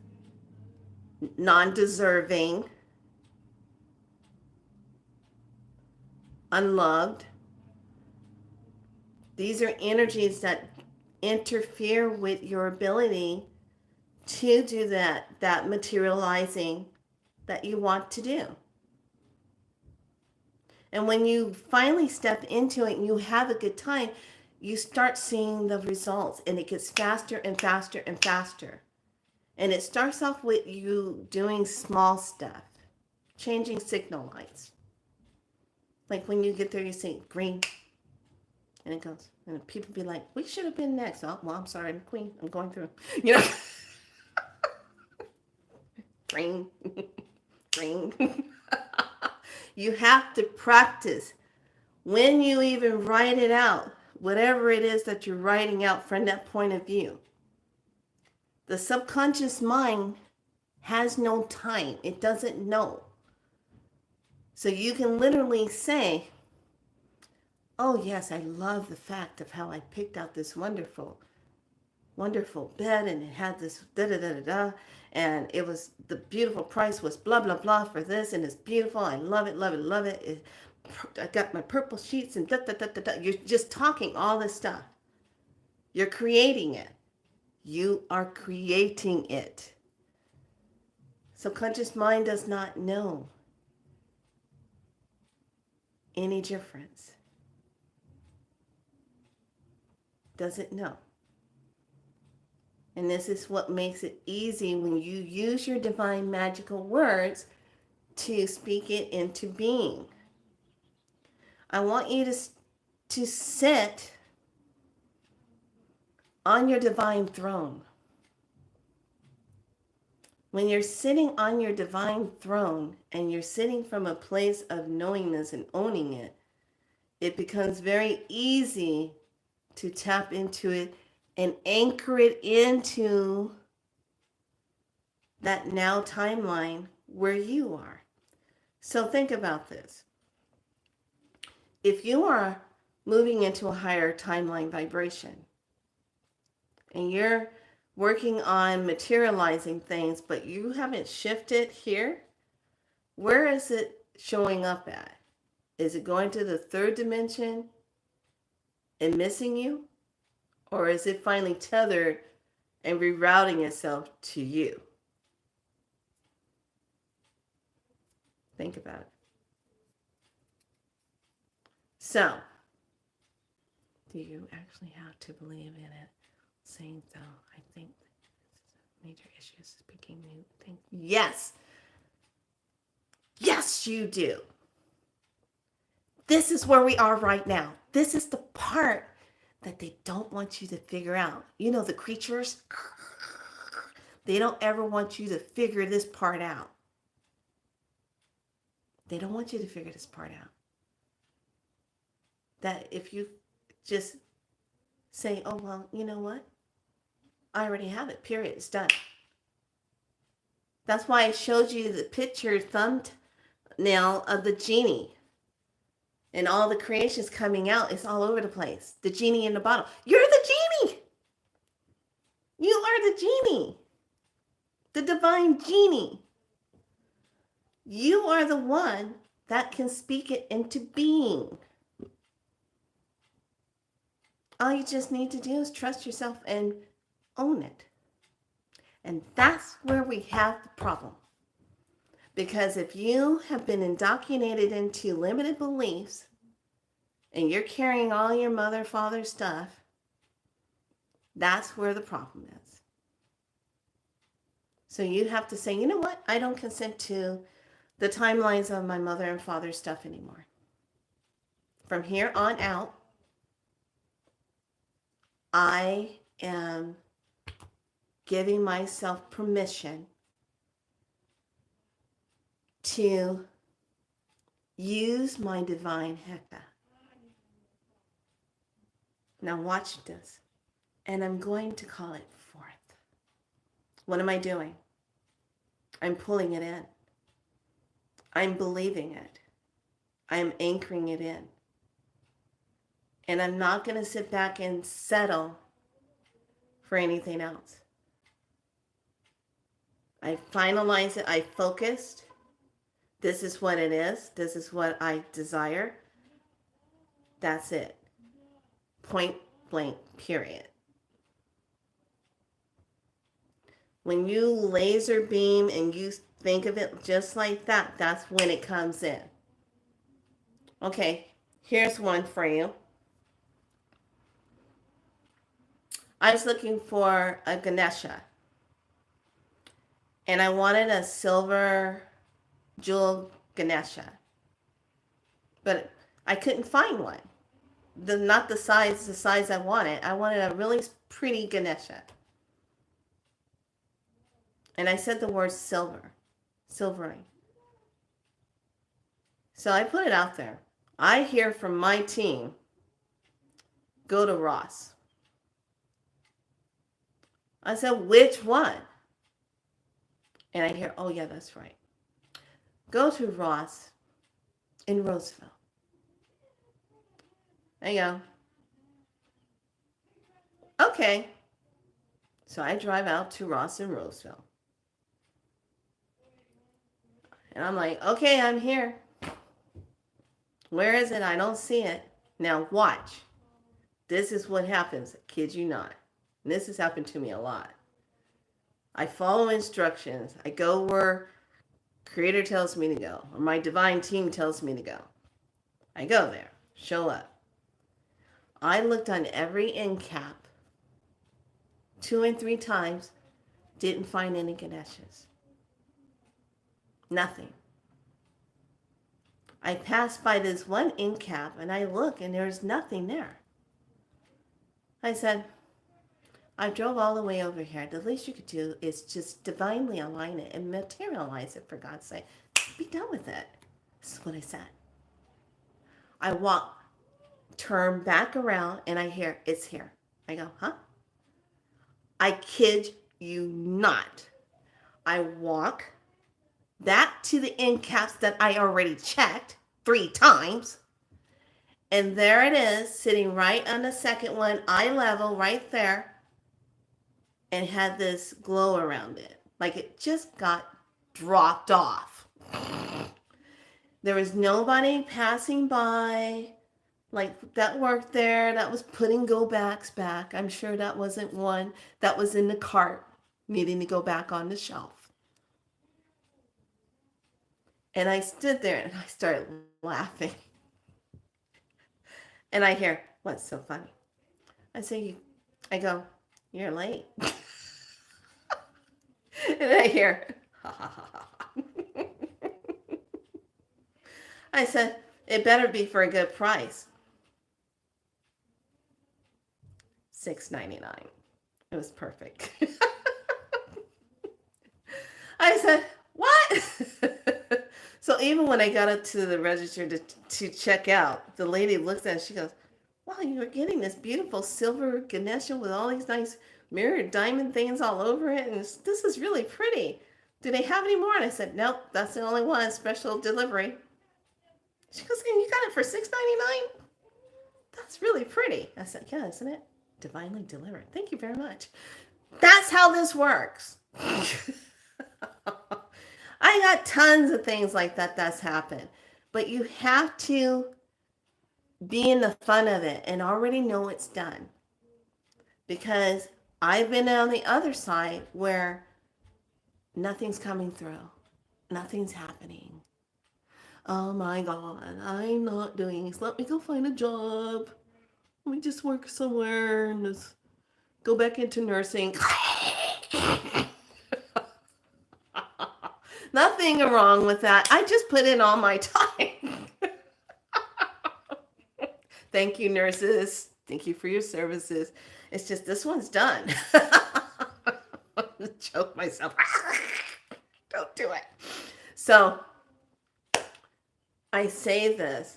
non-deserving, unloved? These are energies that interfere with your ability to do that materializing that you want to do. And when you finally step into it and you have a good time, you start seeing the results, and it gets faster and faster and faster. And it starts off with you doing small stuff, changing signal lights. Like when you get there, you say green, and it goes, and people be like, we should have been next. Oh, well, I'm sorry, I'm queen. I'm going through. You know? Green. Green. You have to practice. When you even write it out, whatever it is that you're writing out from that point of view, the subconscious mind has no time. It doesn't know. So you can literally say, oh yes, I love the fact of how I picked out this wonderful bed, and it had this da-da-da-da-da, and it was, the beautiful price was blah, blah, blah for this, and it's beautiful. I love it, love it, love it. I got my purple sheets and da-da-da-da-da. You're just talking all this stuff. You're creating it. You are creating it. Subconscious mind does not know any difference. Doesn't know. And this is what makes it easy when you use your divine magical words to speak it into being. I want you to sit on your divine throne. When you're sitting on your divine throne and you're sitting from a place of knowingness and owning it, it becomes very easy to tap into it and anchor it into that now timeline where you are. So think about this. If you are moving into a higher timeline vibration and you're working on materializing things, but you haven't shifted here, where is it showing up at? Is it going to the third dimension and missing you? Or is it finally tethered and rerouting itself to you? Think about it. So, Do you actually have to believe in it? Saying so, I think major issues speaking new things. Yes. Yes, you do. This is where we are right now. This is the part that they don't want you to figure out. You know, the creatures, they don't ever want you to figure this part out. They don't want you to figure this part out. That if you just say, oh, well, you know what? I already have it, period. It's done. That's why I showed you the picture thumbnail of the genie. And all the creations coming out, it's all over the place. The genie in the bottle. You're the genie. You are the genie. The divine genie. You are the one that can speak it into being. All you just need to do is trust yourself and own it. And that's where we have the problem. Because if you have been indoctrinated into limited beliefs and you're carrying all your mother, father stuff, that's where the problem is. So you have to say, you know what? I don't consent to the timelines of my mother and father stuff anymore. From here on out, I am giving myself permission to use my divine Heka. Now watch this. And I'm going to call it forth. What am I doing? I'm pulling it in. I'm believing it. I'm anchoring it in. And I'm not going to sit back and settle for anything else. I finalized it. I focused. This is what it is. This is what I desire. That's it. Point blank, period. When you laser beam and you think of it just like that, that's when it comes in. Okay, here's one for you. I was looking for a Ganesha. And I wanted a silver jewel Ganesha. But I couldn't find one. Not the size I wanted. I wanted a really pretty Ganesha. And I said the word silver. Silvering. So I put it out there. I hear from my team, go to Ross. I said, which one? And I hear, oh yeah, that's right. Go to Ross in Roseville. There you go. Okay. So I drive out to Ross in Roseville. And I'm like, okay, I'm here. Where is it? I don't see it. Now watch. This is what happens. Kid you not. And this has happened to me a lot. I follow instructions. I go where Creator tells me to go, or my divine team tells me to go. I go there, show up. I looked on every end cap 2 and 3 times, didn't find any Ganeshas. Nothing. I passed by this one end cap and I look and there's nothing there. I said, I drove all the way over here. The least you could do is just divinely align it and materialize it, for God's sake. Be done with it. This is what I said. I walk, turn back around, and I hear, it's here. I go, huh? I kid you not. I walk back to the end caps that I already checked 3 times. And there it is, sitting right on the second one, eye level, right there. And had this glow around it. Like it just got dropped off. There was nobody passing by like that worked there that was putting go backs back. I'm sure that wasn't one that was in the cart needing to go back on the shelf. And I stood there and I started laughing. And I hear, what's so funny? I say, I go, you're late. And I hear, ha ha ha ha. I said, it better be for a good price. $6.99. It was perfect. I said, what? So even when I got up to the register to check out, the lady looked at it, she goes, wow, you were getting this beautiful silver Ganesha with all these nice mirrored diamond things all over it, and this is really pretty. Do they have any more? And I said, nope, that's the only one, special delivery. She goes, and you got it for $6.99? That's really pretty. I said, yeah, isn't it? Divinely delivered. Thank you very much. That's how this works. I got tons of things like that that's happened. But you have to be in the fun of it and already know it's done. Because I've been on the other side where nothing's coming through. Nothing's happening. Oh my God, I'm not doing this. Let me go find a job. Let me just work somewhere and just go back into nursing. Nothing wrong with that. I just put in all my time. Thank you, nurses. Thank you for your services. It's just this one's done. Choke myself. Don't do it. So I say this.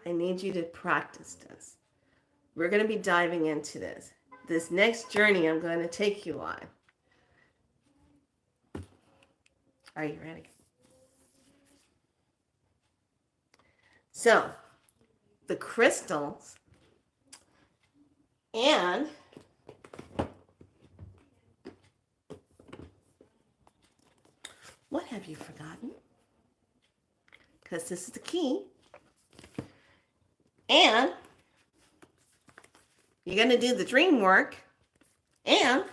I need you to practice this. We're going to be diving into this. This next journey I'm going to take you on. Are you ready? So, the crystals and what have you forgotten? Because this is the key. And you're going to do the dream work. And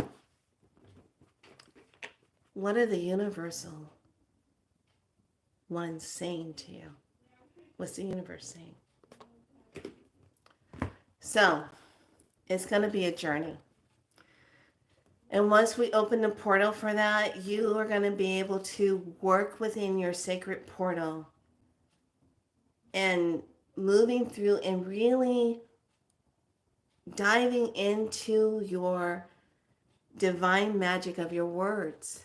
what are the universal ones saying to you? What's the universe saying? So, it's going to be a journey. And once we open the portal for that, you are going to be able to work within your sacred portal and moving through and really diving into your divine magic of your words.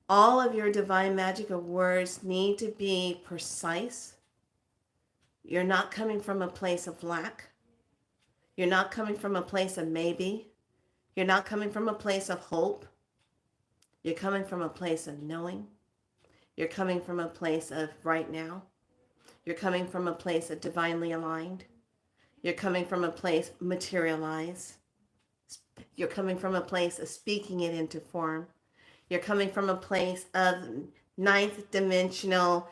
All of your divine magic of words need to be precise. You're not coming from a place of lack. You're not coming from a place of maybe. You're not coming from a place of hope. You're coming from a place of knowing. You're coming from a place of right now. You're coming from a place of divinely aligned. You're coming from a place materialize. You're coming from a place of speaking it into form. You're coming from a place of ninth dimensional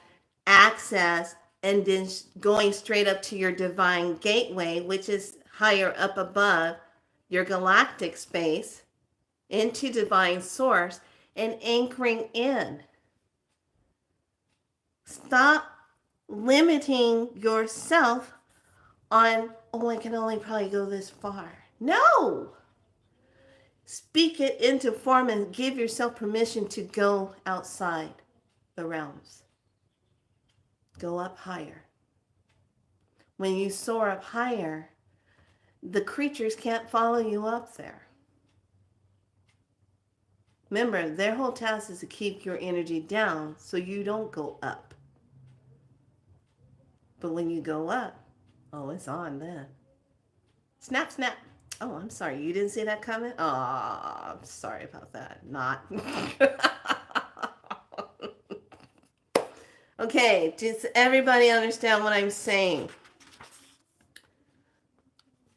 access and then going straight up to your divine gateway, which is higher up above your galactic space, into divine source and anchoring in. Stop limiting yourself on, oh, I can only probably go this far. No! Speak it into form and give yourself permission to go outside the realms. Go up higher. When you soar up higher, the creatures can't follow you up there. Remember, their whole task is to keep your energy down so you don't go up. But when you go up, oh, it's on then. Snap, snap. Oh, I'm sorry. You didn't see that coming? Oh, I'm sorry about that. Not. Okay, does everybody understand what I'm saying?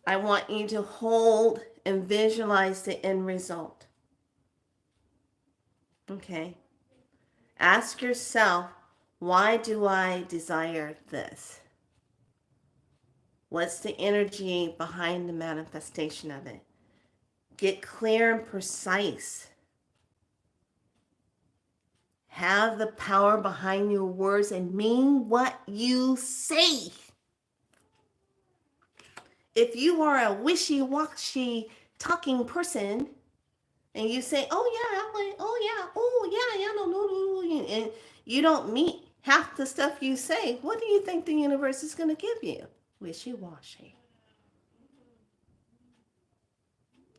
I want you to hold and visualize the end result. Okay. Ask yourself, why do I desire this? What's the energy behind the manifestation of it? Get clear and precise. Have the power behind your words and mean what you say. If you are a wishy-washy talking person and you say, oh yeah, I'm like, oh yeah, no, no, no, no, and you don't meet half the stuff you say, what do you think the universe is going to give you? Wishy-washy.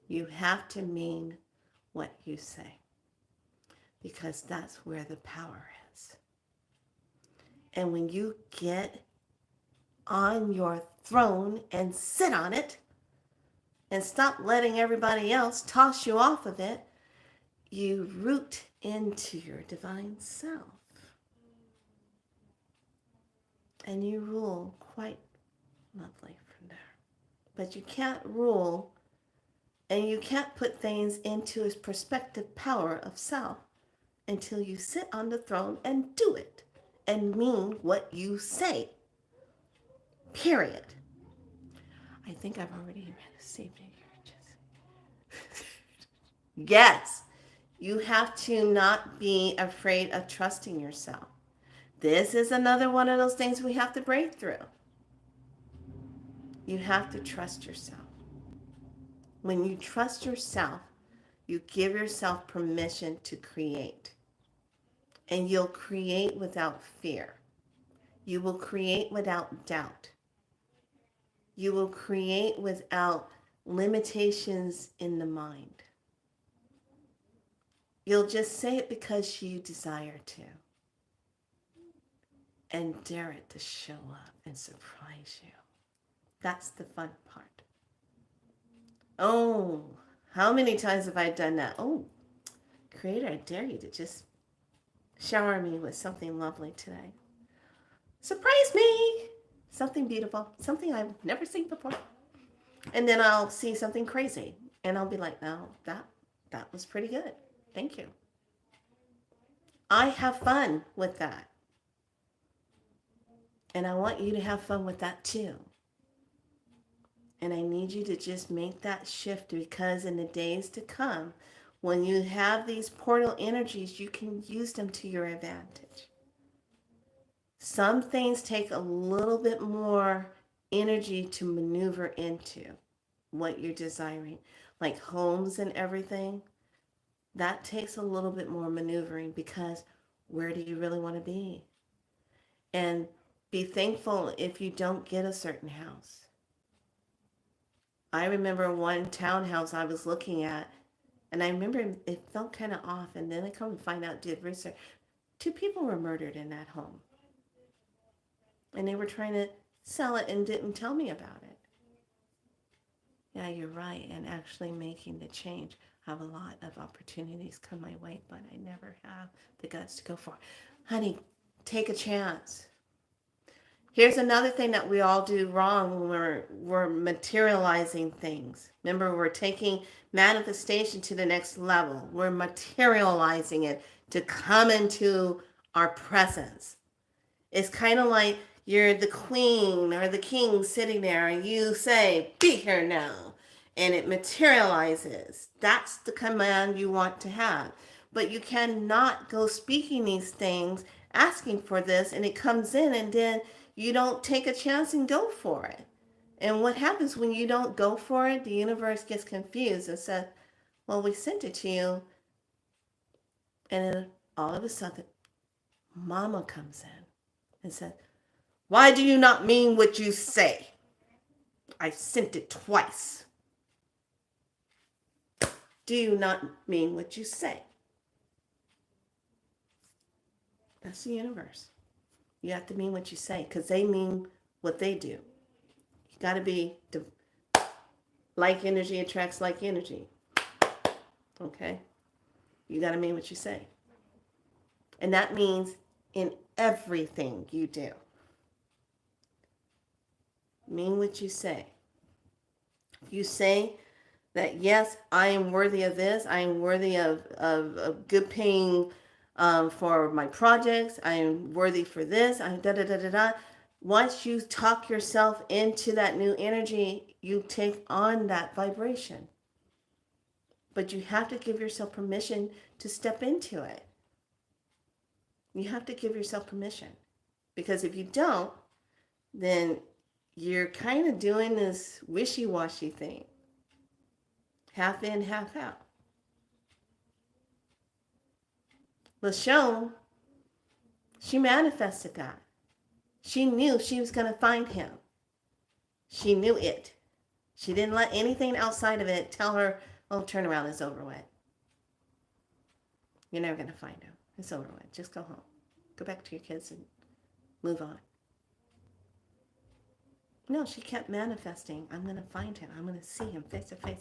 You have to mean what you say, because that's where the power is. And when you get on your throne and sit on it and stop letting everybody else toss you off of it, you root into your divine self. And you rule quite lovely from there. But you can't rule and you can't put things into its perspective power of self until you sit on the throne and do it and mean what you say. Period. I think I've already received it. Yes, you have to not be afraid of trusting yourself. This is another one of those things we have to break through. You have to trust yourself. When you trust yourself, you give yourself permission to create. And you'll create without fear. You will create without doubt. You will create without limitations in the mind. You'll just say it because you desire to. And dare it to show up and surprise you. That's the fun part. Oh, how many times have I done that? Oh, Creator, I dare you to just shower me with something lovely today. Surprise me! Something beautiful, something I've never seen before. And then I'll see something crazy. And I'll be like, no, that was pretty good. Thank you. I have fun with that. And I want you to have fun with that too. And I need you to just make that shift, because in the days to come, when you have these portal energies, you can use them to your advantage. Some things take a little bit more energy to maneuver into what you're desiring, like homes and everything. That takes a little bit more maneuvering, because where do you really want to be? And be thankful if you don't get a certain house. I remember one townhouse I was looking at, and I remember it felt kind of off, and then I come to find out, did research, 2 people were murdered in that home. And they were trying to sell it and didn't tell me about it. Yeah, you're right. And actually making the change. I have a lot of opportunities come my way, but I never have the guts to go for it. Honey, take a chance. Here's another thing that we all do wrong when we're materializing things. Remember, we're taking manifestation to the next level. We're materializing it to come into our presence. It's kind of like you're the queen or the king sitting there and you say, be here now. And it materializes. That's the command you want to have. But you cannot go speaking these things, asking for this, and it comes in, and then you don't take a chance and go for it. And what happens when you don't go for it? The universe gets confused and says, well, we sent it to you. And then all of a sudden, Mama comes in and said, why do you not mean what you say? I sent it twice. Do you not mean what you say? That's the universe. You have to mean what you say, because they mean what they do. You got to be, like energy attracts like energy. Okay? You got to mean what you say. And that means in everything you do. Mean what you say. If you say that, yes, I am worthy of this, I am worthy of good paying for my projects, I am worthy for this, Once you talk yourself into that new energy, you take on that vibration. But you have to give yourself permission to step into it. You have to give yourself permission. Because if you don't, then you're kind of doing this wishy-washy thing. Half in, half out. LaShawn, she manifested God. She knew she was going to find him. She knew it. She didn't let anything outside of it tell her, oh, turnaround is over with. You're never going to find him. It's over with. Just go home. Go back to your kids and move on. No, she kept manifesting. I'm going to find him. I'm going to see him face to face.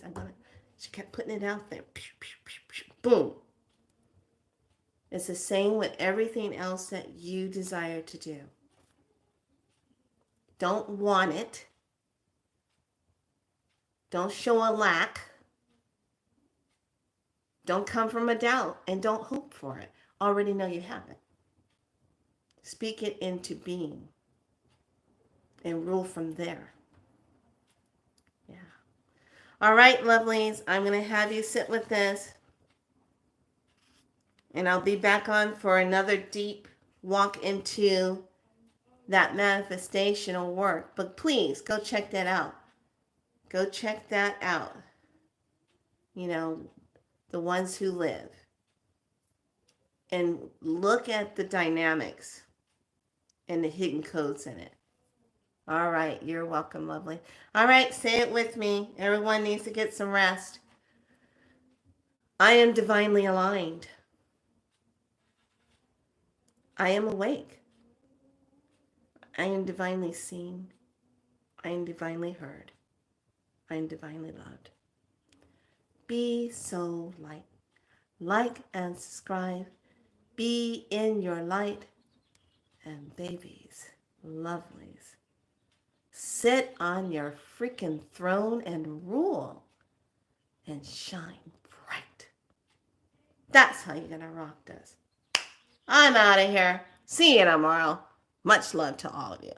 She kept putting it out there. Boom. It's the same with everything else that you desire to do. Don't want it. Don't show a lack. Don't come from a doubt, and don't hope for it. Already know you have it. Speak it into being and rule from there. Yeah. All right, lovelies, I'm going to have you sit with this, and I'll be back on for another deep walk into that manifestational work. But please go check that out. Go check that out. You know, the ones who live. And look at the dynamics and the hidden codes in it. All right, you're welcome, lovely. All right, say it with me. Everyone needs to get some rest. I am divinely aligned. I am awake. I am divinely seen. I am divinely heard. I am divinely loved. Be so light. Like and subscribe. Be in your light. And babies, lovelies, sit on your freaking throne and rule and shine bright. That's how you're going to rock this. I'm out of here. See you tomorrow. Much love to all of you.